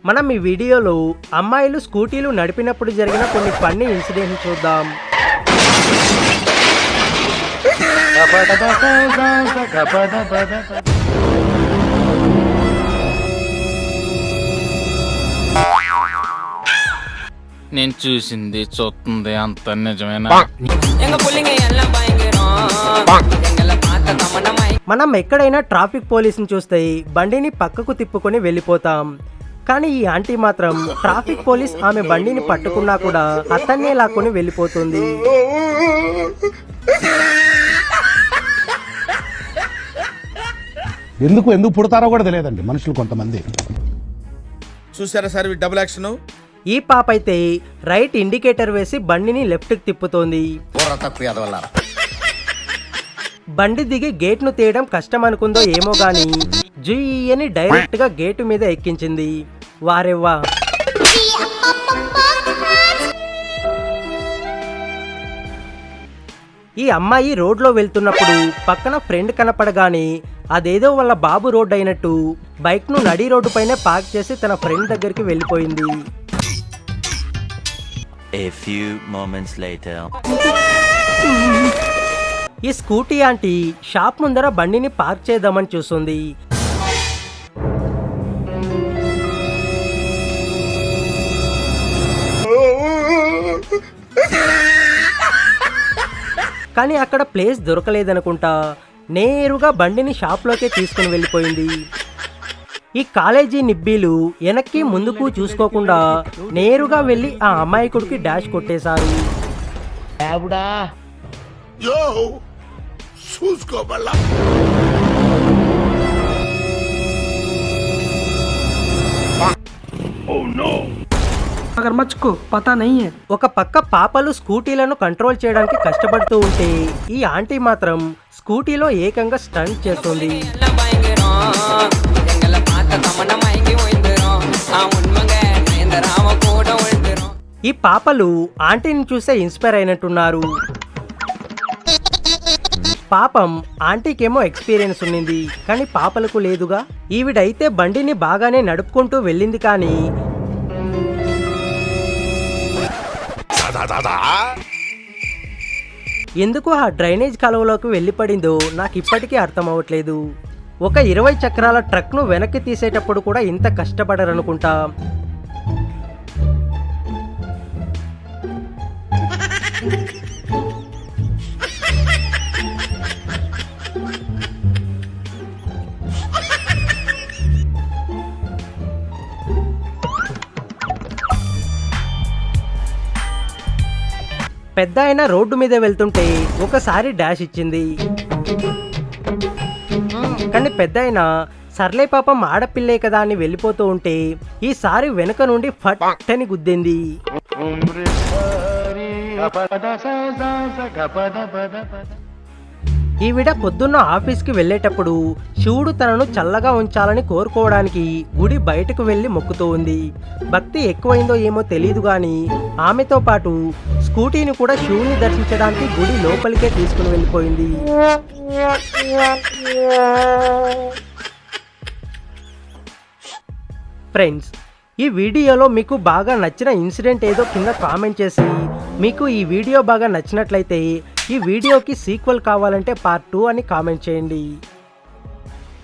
మనం ఈ వీడియోలో అమ్మాయిలు స్కూటీలు నడిపినప్పుడు జరిగిన కొన్ని ఫన్నీ ఇన్సిడెంట్స్ చూద్దాం. నేను చూసింది చూస్తుంది అంత నిజమేనా? మనం ఎక్కడైనా ట్రాఫిక్ పోలీసుని చూస్తే బండిని పక్కకు తిప్పుకొని వెళ్ళిపోతాం. కానీ ఈ ఆంటీ మాత్రం ట్రాఫిక్ పోలీస్ ఆమె బండిని పట్టుకున్నా కూడా అతన్నే లాక్కొని వెళ్ళిపోతుంది. ఎందుకు పుడతారో కూడా తెలియదండి మనుషులు కొంతమంది. చూసారా సార్ డబుల్ యాక్షన్. ఈ పాప అయితే రైట్ ఇండికేటర్ వేసి బండిని లెఫ్ట్ కి తిప్పుతోంది. బండి దిగి గేట్ ను తీయడం కష్టం అనుకుందో ఏమో గాని జుయ్యని డైరెక్ట్ గా గేటు మీద ఎక్కించింది. వారెవ్వా. ఈ అమ్మాయి రోడ్లో వెళ్తున్నప్పుడు పక్కన ఫ్రెండ్ కనపడగానే అదేదో వాళ్ళ బాబు రోడ్ అయినట్టు బైక్ ను నడి రోడ్డు పైన పార్క్ చేసి తన ఫ్రెండ్ దగ్గరికి వెళ్ళిపోయింది. A few moments later. ఈ స్కూటీ ఆంటీ షాప్ ముందర బండిని పార్క్ చేద్దామని చూస్తుంది. కానీ అక్కడ ప్లేస్ దొరకలేదనుకుంటా నేరుగా బండిని షాప్లోకే తీసుకుని వెళ్ళిపోయింది. ఈ కాలేజీ నిబ్బీలు వెనక్కి ముందుకు చూసుకోకుండా నేరుగా వెళ్ళి ఆ అమాయకుడికి డాష్ కొట్టేశారు. ఒక పక్క పాపలు స్కూటీలను కంట్రోల్ చేయడానికి కష్టపడుతూ ఉంటే ఈ ఆంటీ మాత్రం స్కూటీలో ఏకంగా స్టంట్ చేస్తుంది. ఈ పాపలు ఆంటీని చూసే ఇన్స్పైర్ అయినట్టున్నారు. పాపం ఆంటీకేమో ఎక్స్పీరియన్స్ ఉన్నింది కానీ పాపలకు లేదుగా. ఈవిడైతే బండిని బాగానే నడుపుకుంటూ వెళ్ళింది కానీ ఎందుకు ఆ డ్రైనేజ్ కాలువలోకి వెళ్ళిపడిందో నాకు ఇప్పటికీ అర్థం అవ్వట్లేదు. ఒక 20 చక్రాల ట్రక్ను వెనక్కి తీసేటప్పుడు కూడా ఇంత కష్టపడరనుకుంటా. పెద్ద ఆయన రోడ్డు మీద వెళ్తుంటే ఒకసారి డాష్ ఇచ్చింది. కానీ పెద్ద ఆయన సర్లే పాపం ఆడపిల్లే కదా అని వెళ్ళిపోతూ ఉంటే ఈసారి వెనుక నుండి ఫట్ అని గుద్దింది. ఈవిడ పొద్దున్న ఆఫీస్కి వెళ్ళేటప్పుడు శివుడు తనను చల్లగా ఉంచాలని కోరుకోవడానికి గుడి బయటకు వెళ్ళి మొక్కుతూ ఉంది. భక్తి ఎక్కువైందో ఏమో తెలియదు గాని ఆమెతో పాటు స్కూటీని కూడా శివుని దర్శించడానికి గుడి లోపలికే తీసుకుని వెళ్ళిపోయింది. ఫ్రెండ్స్, ఈ వీడియోలో మీకు బాగా నచ్చిన ఇన్సిడెంట్ ఏదో కింద కామెంట్ చేసి, మీకు ఈ వీడియో బాగా నచ్చినట్లయితే ఈ వీడియోకి సీక్వెల్ కావాలంటే పార్ట్ 2 అని కామెంట్ చేయండి.